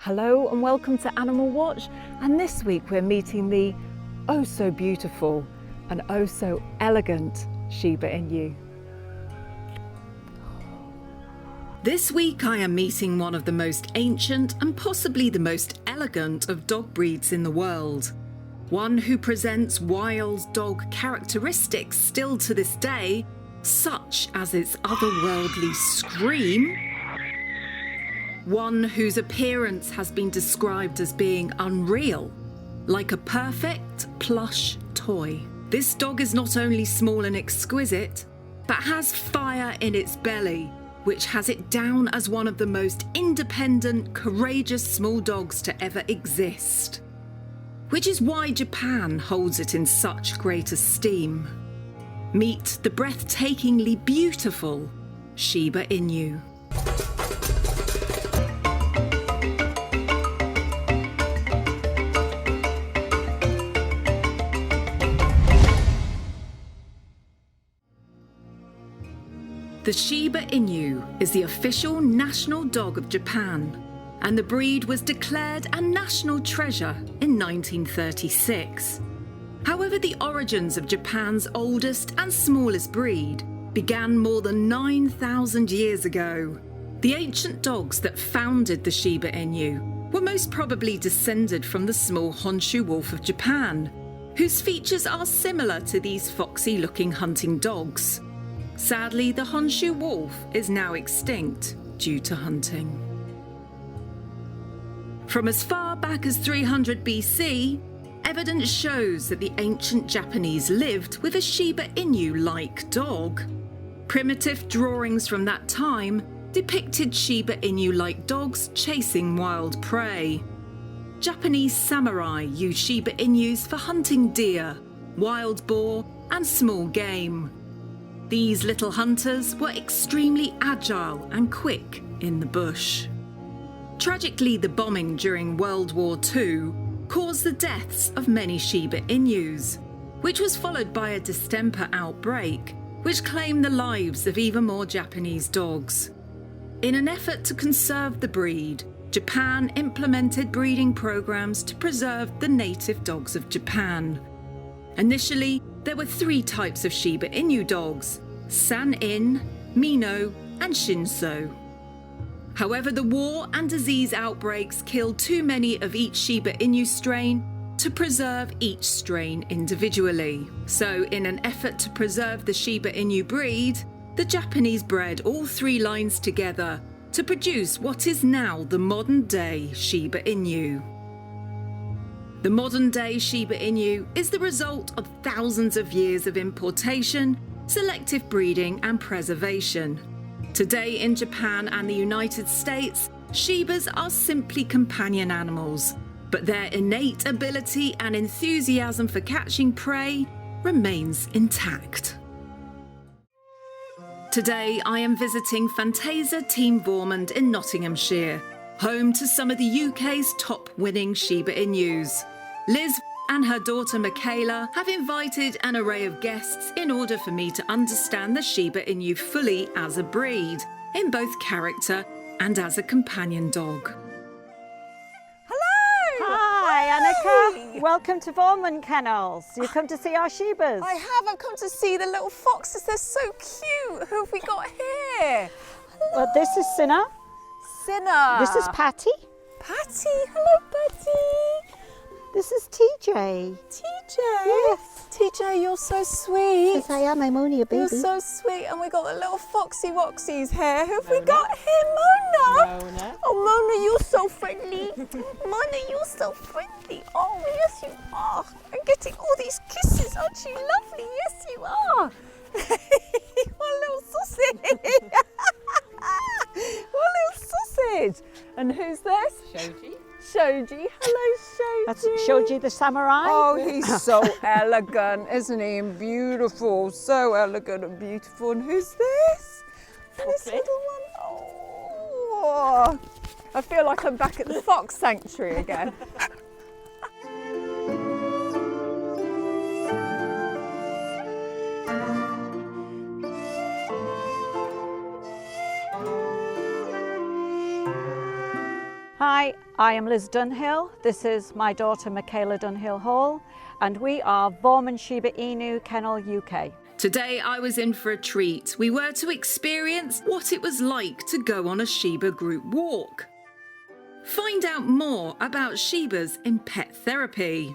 Hello and welcome to Animal Watch, and this week we're meeting the oh so beautiful and oh so elegant Shiba Inu. This week I am meeting one of the most ancient and possibly the most elegant of dog breeds in the world. One who presents wild dog characteristics still to this day, such as its otherworldly scream. One whose appearance has been described as being unreal, like a perfect plush toy. This dog is not only small and exquisite, but has fire in its belly, which has it down as one of the most independent, courageous small dogs to ever exist. Which is why Japan holds it in such great esteem. Meet the breathtakingly beautiful Shiba Inu. The Shiba Inu is the official national dog of Japan, and the breed was declared a national treasure in 1936. However, the origins of Japan's oldest and smallest breed began more than 9,000 years ago. The ancient dogs that founded the Shiba Inu were most probably descended from the small Honshu wolf of Japan, whose features are similar to these foxy-looking hunting dogs. Sadly, the Honshu wolf is now extinct due to hunting. From as far back as 300 BC, evidence shows that the ancient Japanese lived with a Shiba Inu-like dog. Primitive drawings from that time depicted Shiba Inu-like dogs chasing wild prey. Japanese samurai used Shiba Inus for hunting deer, wild boar, and small game. These little hunters were extremely agile and quick in the bush. Tragically, the bombing during World War II caused the deaths of many Shiba Inus, which was followed by a distemper outbreak, which claimed the lives of even more Japanese dogs. In an effort to conserve the breed, Japan implemented breeding programs to preserve the native dogs of Japan. Initially, there were 3 types of Shiba Inu dogs: San-in, Mino, and Shinso. However, the war and disease outbreaks killed too many of each Shiba Inu strain to preserve each strain individually. So, in an effort to preserve the Shiba Inu breed, the Japanese bred all 3 lines together to produce what is now the modern-day Shiba Inu. The modern-day Shiba Inu is the result of thousands of years of importation, selective breeding and preservation. Today in Japan and the United States, Shibas are simply companion animals, but their innate ability and enthusiasm for catching prey remains intact. Today I am visiting Fantasa Team Vormund in Nottinghamshire, home to some of the UK's top winning Shiba Inus. Liz and her daughter Michaella have invited an array of guests in order for me to understand the Shiba Inu fully as a breed, in both character and as a companion dog. Hello! Hi, Anneka. Welcome to Vormund Kennels. You've come to see our Shibas. I have. I've come to see the little foxes. They're so cute. Who have we got here? Hello. Well, this is Cinna. Cinna. This is Patty. Patty. Hello, Patty. This is TJ. TJ? Yes. TJ, you're so sweet. Yes, I am. I'm only a baby. You're so sweet. And we got the little foxy woxies here. Who have we got here? Mona. Mona. Oh, Mona, you're so friendly. Mona, you're so friendly. Oh, yes, you are. I'm getting all these kisses. Aren't you lovely? Yes, you are. What a little sausage. What a little sausage. And who's this? Shoji. Shoji. Hello, Shoji. That's Shoji the samurai. Oh, he's so elegant, isn't he? And beautiful. So elegant and beautiful. And who's this? And this little one. Oh, I feel like I'm back at the Fox Sanctuary again. Hi, Hi, I am Liz Dunhill. This is my daughter Michaella DUNHILL-HALL, and we are Vormund Shiba Inu Kennel UK. Today I was in for a treat. We were to experience what it was like to go on a Shiba group walk. Find out more about Shibas in pet therapy.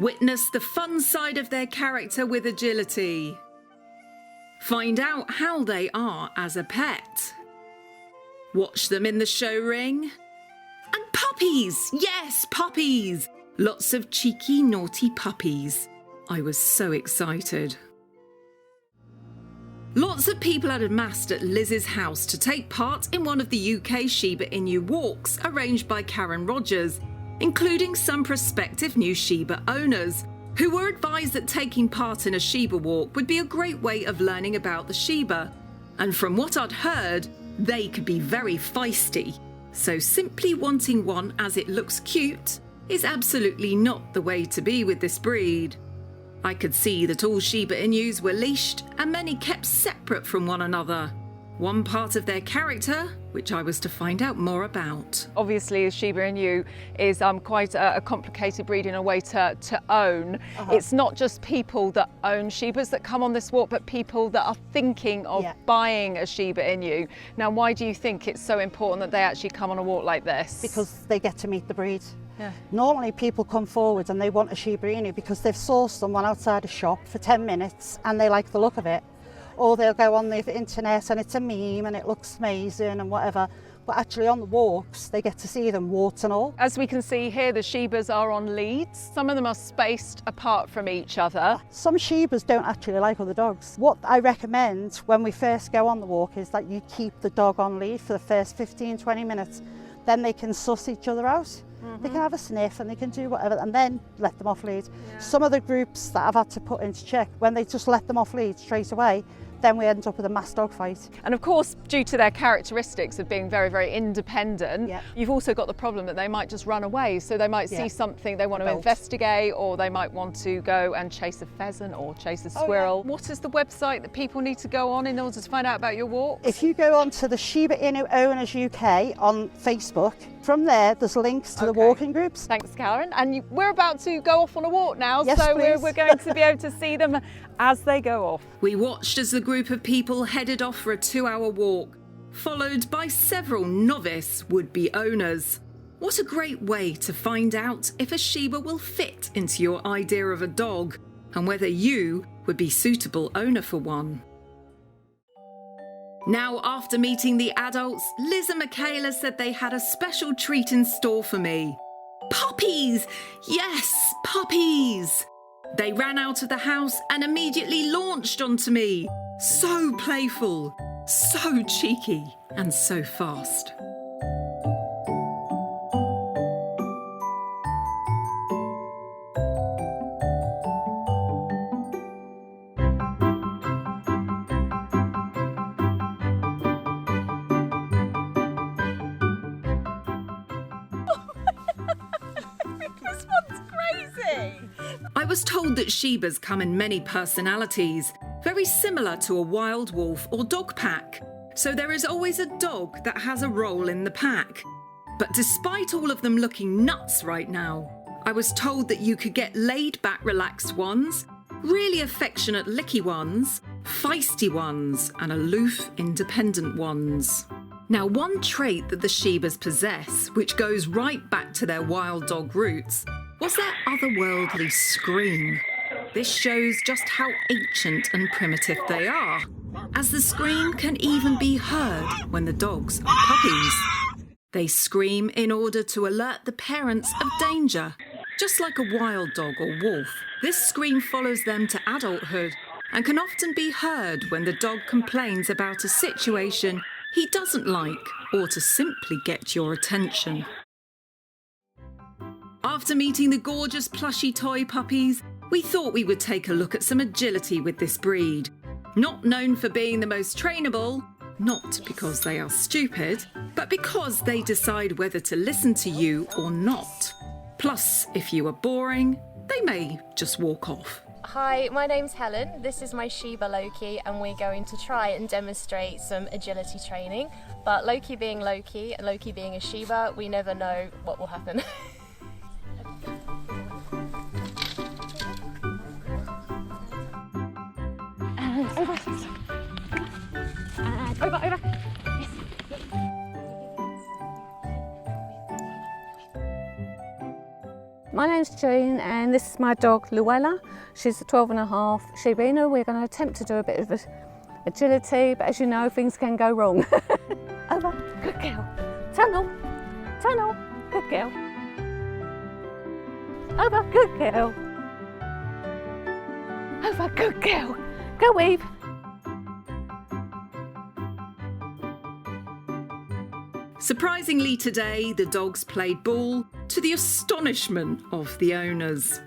Witness the fun side of their character with agility. Find out how they are as a pet. Watch them in the show ring. And puppies! Yes, puppies! Lots of cheeky, naughty puppies. I was so excited. Lots of people had amassed at Liz's house to take part in one of the UK Shiba Inu walks arranged by Karen Rogers, including some prospective new Shiba owners, who were advised that taking part in a Shiba walk would be a great way of learning about the Shiba. And from what I'd heard, they could be very feisty. So simply wanting one as it looks cute is absolutely not the way to be with this breed. I could see that all Shiba Inus were leashed and many kept separate from one another. One part of their character, which I was to find out more about. Obviously, a Shiba Inu is quite a complicated breed in a way to own. It's not just people that own Shibas that come on this walk, but people that are thinking of buying a Shiba Inu. Now, why do you think it's so important that they actually come on a walk like this? Because they get to meet the breed. Yeah. Normally people come forward and they want a Shiba Inu because they've sourced someone outside a shop for 10 minutes and they like the look of it. Or they'll go on the internet and it's a meme and it looks amazing and whatever. But actually on the walks, they get to see them, warts and all. As we can see here, the Shibas are on leads. Some of them are spaced apart from each other. Some Shibas don't actually like other dogs. What I recommend when we first go on the walk is that you keep the dog on lead for the first 15-20 minutes. Then they can suss each other out. They can have a sniff and they can do whatever and then let them off lead. Some of the groups that I've had to put into check, when they just let them off lead straight away, then we end up with a mass dog fight. And of course, due to their characteristics of being very, very independent, you've also got the problem that they might just run away. So they might see something they want to investigate, or they might want to go and chase a pheasant or chase a squirrel. What is the website that people need to go on in order to find out about your walks? If you go on to the Shiba Inu Owners UK on Facebook, from there's links to the walking groups. Thanks, Karen. And we're about to go off on a walk now, yes, so please. we're going to be able to see them as they go off. We watched as the group of people headed off for a 2-hour walk, followed by several novice would-be owners. What a great way to find out if a Shiba will fit into your idea of a dog and whether you would be suitable owner for one. Now, after meeting the adults, Liz and Michaella said they had a special treat in store for me. Puppies! Yes, puppies! They ran out of the house and immediately launched onto me. So playful, so cheeky, and so fast. This one's crazy! I was told that Shibas come in many personalities, very similar to a wild wolf or dog pack. So there is always a dog that has a role in the pack. But despite all of them looking nuts right now, I was told that you could get laid-back, relaxed ones, really affectionate, licky ones, feisty ones, and aloof, independent ones. Now, one trait that the Shibas possess, which goes right back to their wild dog roots, was their otherworldly scream. This shows just how ancient and primitive they are, as the scream can even be heard when the dogs are puppies. They scream in order to alert the parents of danger, just like a wild dog or wolf. This scream follows them to adulthood and can often be heard when the dog complains about a situation he doesn't like or to simply get your attention. After meeting the gorgeous plushy toy puppies, we thought we would take a look at some agility with this breed. Not known for being the most trainable, not because they are stupid, but because they decide whether to listen to you or not. Plus, if you are boring, they may just walk off. Hi, my name's Helen. This is my Shiba Loki, and we're going to try and demonstrate some agility training. But Loki being Loki and Loki being a Shiba, we never know what will happen. And over. And over. Yes. My name's Jean and this is my dog Luella. She's a 12.5 Shiba Inu. We're going to attempt to do a bit of agility, but as you know, things can go wrong. Over, good girl. Tunnel, good girl. Over, good girl. Over, good girl. Go weave. Surprisingly today, the dogs played ball to the astonishment of the owners.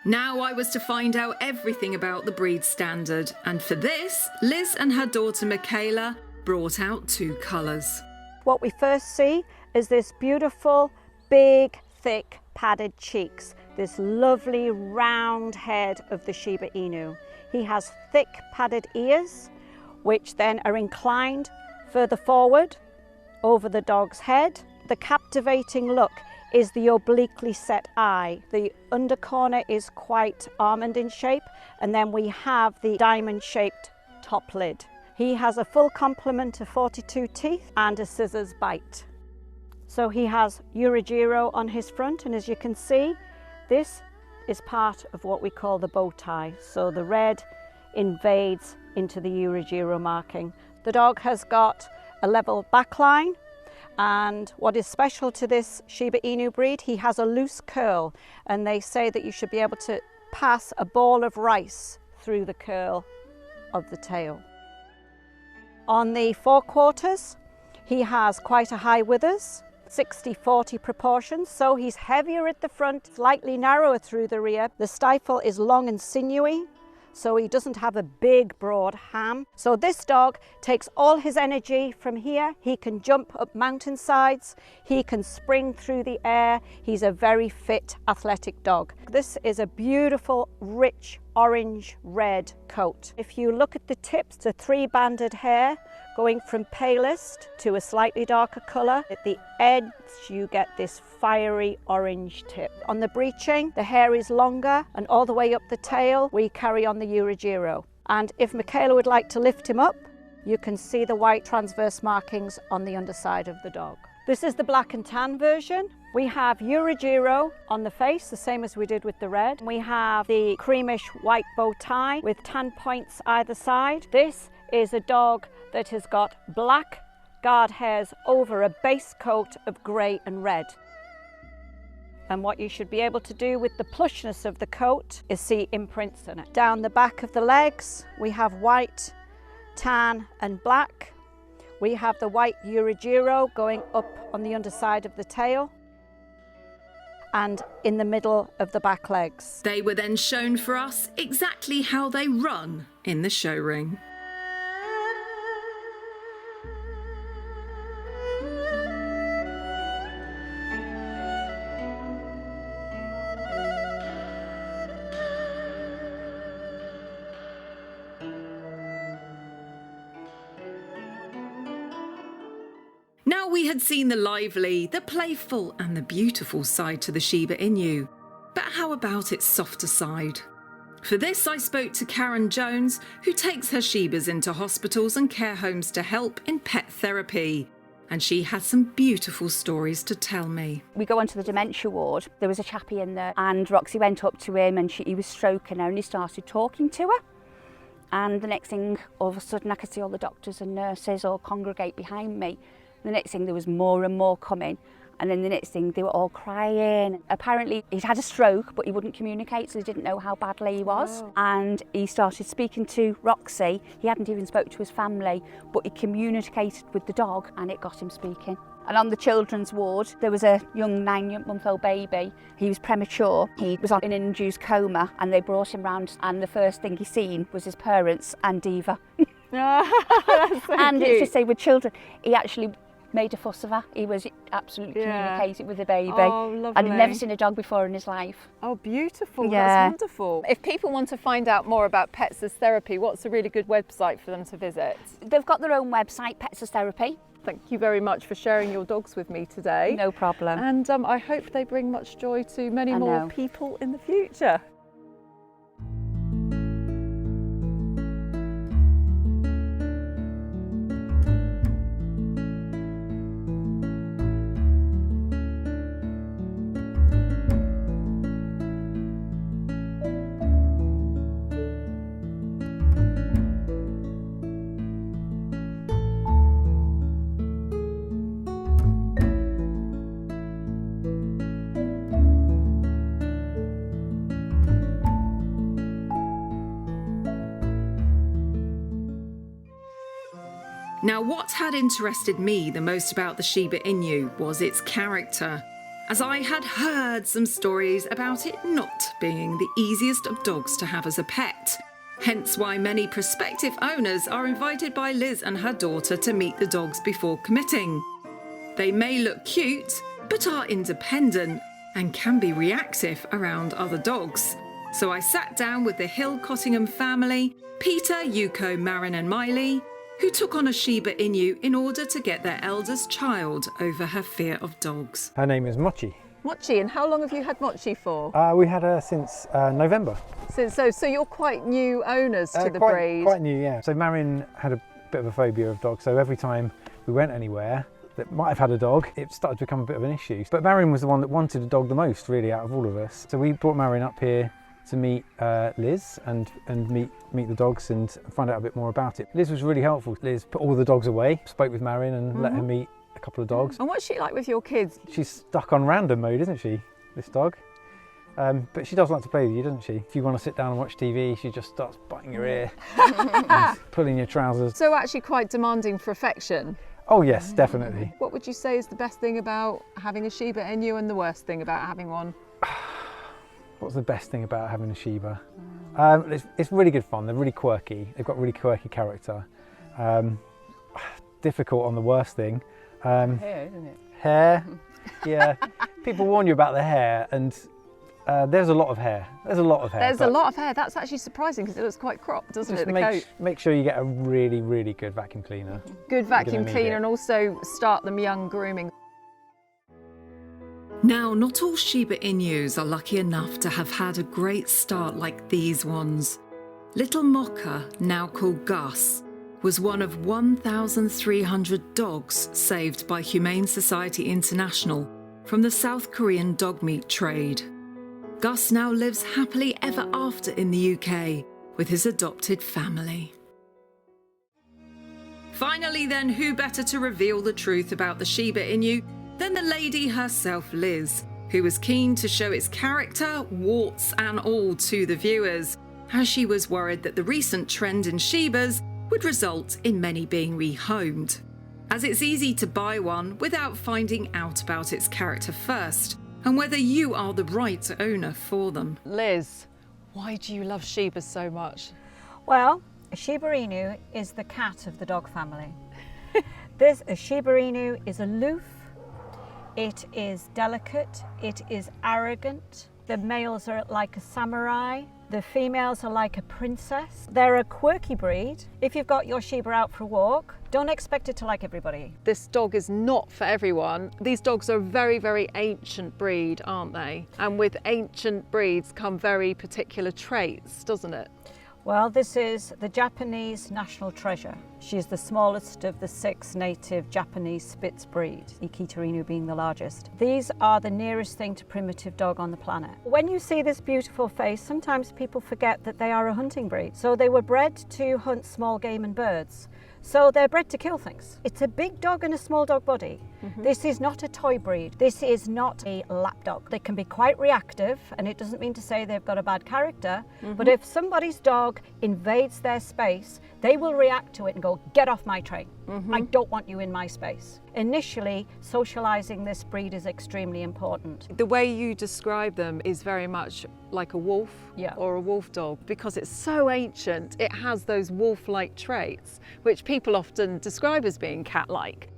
Now I was to find out everything about the breed standard, and for this, Liz and her daughter Michaella brought out 2 colours. What we first see is this beautiful, big, thick, padded cheeks, this lovely round head of the Shiba Inu. He has thick, padded ears, which then are inclined further forward over the dog's head. The captivating look is the obliquely set eye. The under corner is quite almond in shape, and then we have the diamond-shaped top lid. He has a full complement of 42 teeth and a scissors bite. So he has Urigiro on his front, and as you can see, this is part of what we call the bow tie. So the red invades into the Urigiro marking. The dog has got a level backline, and what is special to this Shiba Inu breed, he has a loose curl, and they say that you should be able to pass a ball of rice through the curl of the tail. On the forequarters, he has quite a high withers, 60-40 proportions, so he's heavier at the front, slightly narrower through the rear. The stifle is long and sinewy, so he doesn't have a big broad ham. So this dog takes all his energy from here. He can jump up mountainsides, he can spring through the air. He's a very fit, athletic dog. This is a beautiful, rich, orange-red coat. If you look at the tips, it's a 3-banded hair going from palest to a slightly darker colour. At the edge you get this fiery orange tip. On the breeching, the hair is longer, and all the way up the tail we carry on the Urigiro. And if Michaella would like to lift him up, you can see the white transverse markings on the underside of the dog. This is the black and tan version. We have Urigiro on the face, the same as we did with the red. We have the creamish white bow tie with tan points either side. This is a dog that has got black guard hairs over a base coat of grey and red. And what you should be able to do with the plushness of the coat is see imprints in it. Down the back of the legs, we have white, tan and black. We have the white Urigiro going up on the underside of the tail and in the middle of the back legs. They were then shown for us exactly how they run in the show ring. Now we had seen the lively, the playful and the beautiful side to the Shiba Inu, but how about its softer side? For this I spoke to Karen Jones, who takes her Shibas into hospitals and care homes to help in pet therapy, and she had some beautiful stories to tell me. We go onto the dementia ward. There was a chappie in there, and Roxy went up to him and he was stroking her, and he started talking to her. And the next thing, all of a sudden I could see all the doctors and nurses all congregate behind me. The next thing, there was more and more coming, and then the next thing they were all crying. Apparently he'd had a stroke, but he wouldn't communicate, so he didn't know how badly he was. Oh. And he started speaking to Roxy. He hadn't even spoke to his family, but he communicated with the dog, and it got him speaking. And on the children's ward, there was a young 9-month-old baby. He was premature. He was in an induced coma, and they brought him round, and the first thing he seen was his parents and Diva. That's so and cute. it's just say with children, he actually made a fuss of her. He was absolutely communicating with the baby. Oh, lovely. And he'd never seen a dog before in his life. Oh, beautiful. Yeah. That's wonderful. If people want to find out more about pets as therapy, what's a really good website for them to visit? They've got their own website, Pets as Therapy. Thank you very much for sharing your dogs with me today. No problem. And I hope they bring much joy to many more people in the future. Now, what had interested me the most about the Shiba Inu was its character, as I had heard some stories about it not being the easiest of dogs to have as a pet. Hence why many prospective owners are invited by Liz and her daughter to meet the dogs before committing. They may look cute, but are independent and can be reactive around other dogs. So I sat down with the HILL-COTTINGHAM family, Peter, Yuko, Marin and Miley, who took on a Shiba Inu in order to get their eldest child over her fear of dogs. Her name is Mochi. Mochi, and how long have you had Mochi for? We had her since November. So you're quite new owners to the breed? Quite new, yeah. So Marin had a bit of a phobia of dogs, so every time we went anywhere that might have had a dog, it started to become a bit of an issue. But Marin was the one that wanted a dog the most, really, out of all of us. So we brought Marin up here to meet Liz and meet the dogs and find out a bit more about it. Liz was really helpful. Liz put all the dogs away, spoke with Marin and let her meet a couple of dogs. And what's she like with your kids? She's stuck on random mode, isn't she, this dog? But she does like to play with you, doesn't she? If you want to sit down and watch TV, she just starts biting your ear, and pulling your trousers. So actually quite demanding for affection? Oh yes, definitely. What would you say is the best thing about having a Shiba Inu and the worst thing about having one? What's the best thing about having a Shiba? It's really good fun. They're really quirky. They've got really quirky character. Difficult on the worst thing. Hair, isn't it? Hair, yeah. People warn you about the hair, and there's a lot of hair. There's a lot of hair. There's a lot of hair. That's actually surprising because it looks quite cropped, doesn't it, the coat? Make sure you get a really, really good vacuum cleaner. Good vacuum cleaner, and also start them young grooming. Now, not all Shiba Inus are lucky enough to have had a great start like these ones. Little Mocha, now called Gus, was one of 1,300 dogs saved by Humane Society International from the South Korean dog meat trade. Gus now lives happily ever after in the UK with his adopted family. Finally then, who better to reveal the truth about the Shiba Inu than the lady herself, Liz, who was keen to show its character, warts and all, to the viewers, as she was worried that the recent trend in Shibas would result in many being rehomed, as it's easy to buy one without finding out about its character first and whether you are the right owner for them. Liz, why do you love Shibas so much? Well, a Shiba Inu is the cat of the dog family. A Shiba Inu is aloof, it is delicate, it is arrogant. The males are like a samurai, the females are like a princess. They're a quirky breed. If you've got your Shiba out for a walk, don't expect it to like everybody. This dog is not for everyone. These dogs are a very, very ancient breed, aren't they? And with ancient breeds come very particular traits, doesn't it? Well, this is the Japanese national treasure. She is the smallest of the 6 native Japanese Spitz breed, Akita Inu being the largest. These are the nearest thing to primitive dog on the planet. When you see this beautiful face, sometimes people forget that they are a hunting breed. So they were bred to hunt small game and birds. So they're bred to kill things. It's a big dog and a small dog body. This is not a toy breed. This is not a lap dog. They can be quite reactive, and it doesn't mean to say they've got a bad character, but if somebody's dog invades their space, they will react to it and go, get off my train. I don't want you in my space. Initially, socializing this breed is extremely important. The way you describe them is very much like a wolf or a wolf dog. Because it's so ancient, it has those wolf-like traits, which people often describe as being cat-like.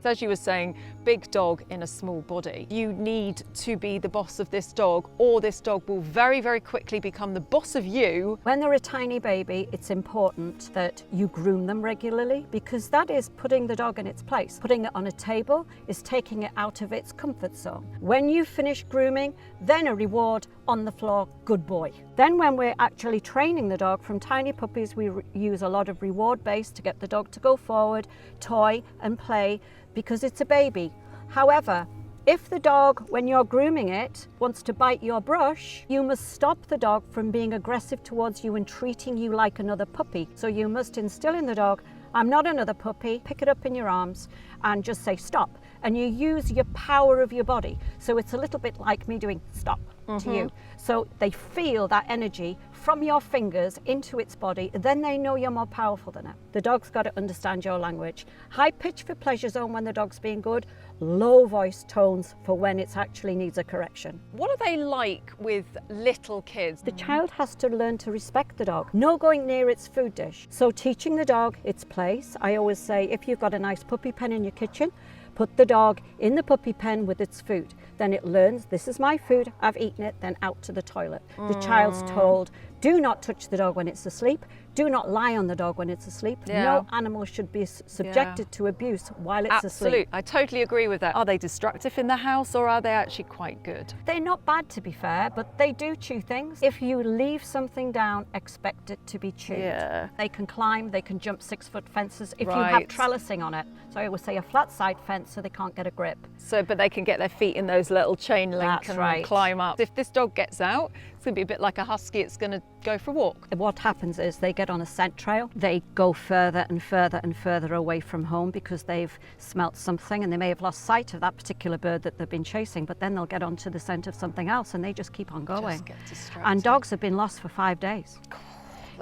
As you were saying, big dog in a small body. You need to be the boss of this dog, or this dog will very, very quickly become the boss of you. When they're a tiny baby, it's important that you groom them regularly, because that is putting the dog in its place. Putting it on a table is taking it out of its comfort zone. When you finish grooming, then a reward on the floor, good boy. Then when we're actually training the dog from tiny puppies, we use a lot of reward based to get the dog to go forward, toy and play, because it's a baby. However, if the dog, when you're grooming it, wants to bite your brush, you must stop the dog from being aggressive towards you and treating you like another puppy. So you must instill in the dog, I'm not another puppy, pick it up in your arms and just say stop. And you use your power of your body. So it's a little bit like me doing stop to you. So they feel that energy from your fingers into its body, then they know you're more powerful than it. The dog's got to understand your language. High pitch for pleasure zone when the dog's being good, low voice tones for when it actually needs a correction. What are they like with little kids? The child has to learn to respect the dog. No going near its food dish. So teaching the dog its place. I always say, if you've got a nice puppy pen in your kitchen, put the dog in the puppy pen with its food. Then it learns, this is my food, I've eaten it, then out to the toilet. The child's told, do not touch the dog when it's asleep. Do not lie on the dog when it's asleep. No animal should be subjected to abuse while it's asleep. I totally agree with that. Are they destructive in the house, or are they actually quite good? They're not bad, to be fair, but they do chew things. If you leave something down, expect it to be chewed. Yeah. They can climb, they can jump 6-foot fences if you have trellising on it. So I always say a flat side fence so they can't get a grip. So, but they can get their feet in those little chain link and climb up. If this dog gets out, it's going to be a bit like a husky, it's going to go for a walk. What happens is they get on a scent trail, they go further and further and further away from home because they've smelt something and they may have lost sight of that particular bird that they've been chasing, but then they'll get onto the scent of something else and they just keep on going. Just get distracted. And dogs have been lost for 5 days.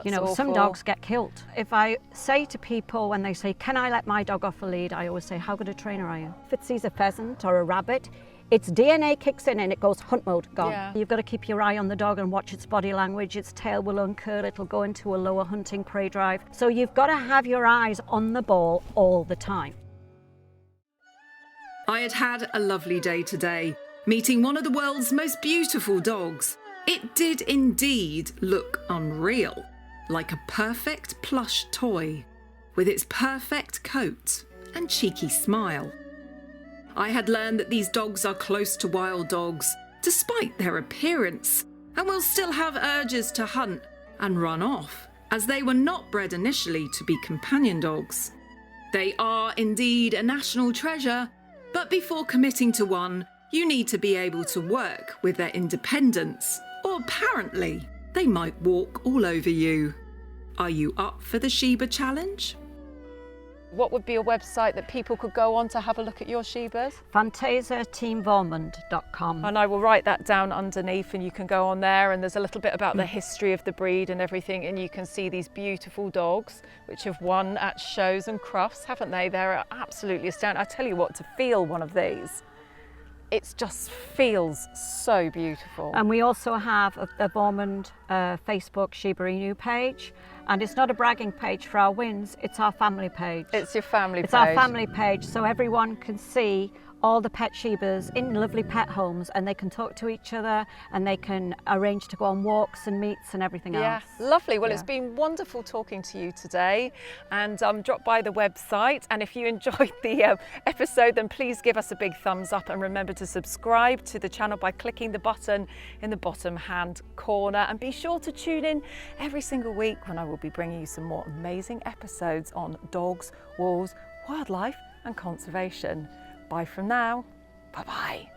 You know, some dogs get killed. If I say to people when they say, can I let my dog off a lead? I always say, how good a trainer are you? If it sees a pheasant or a rabbit, its DNA kicks in and it goes hunt mode, gone. Yeah. You've got to keep your eye on the dog and watch its body language. Its tail will uncurl, it'll go into a lower hunting prey drive. So you've got to have your eyes on the ball all the time. I had a lovely day today, meeting one of the world's most beautiful dogs. It did indeed look unreal, like a perfect plush toy, with its perfect coat and cheeky smile. I had learned that these dogs are close to wild dogs, despite their appearance, and will still have urges to hunt and run off, as they were not bred initially to be companion dogs. They are indeed a national treasure, but before committing to one, you need to be able to work with their independence, or apparently, they might walk all over you. Are you up for the Shiba challenge? What would be a website that people could go on to have a look at your Shibas? FantasaTeamVormund.com. And I will write that down underneath and you can go on there, and there's a little bit about the history of the breed and everything, and you can see these beautiful dogs which have won at shows and crufts, haven't they? They're absolutely astounding. I tell you what, to feel one of these, it just feels so beautiful. And we also have a Vormund Facebook Shiba Inu page. And it's not a bragging page for our wins, it's our family page. It's your family page. It's our family page, so everyone can see all the pet Shibas in lovely pet homes, and they can talk to each other and they can arrange to go on walks and meets and everything else. Lovely. Well, it's been wonderful talking to you today, and drop by the website, and if you enjoyed the episode, then please give us a big thumbs up, and remember to subscribe to the channel by clicking the button in the bottom hand corner, and be sure to tune in every single week when I will be bringing you some more amazing episodes on dogs, wolves, wildlife and conservation. Bye from now. Bye-bye.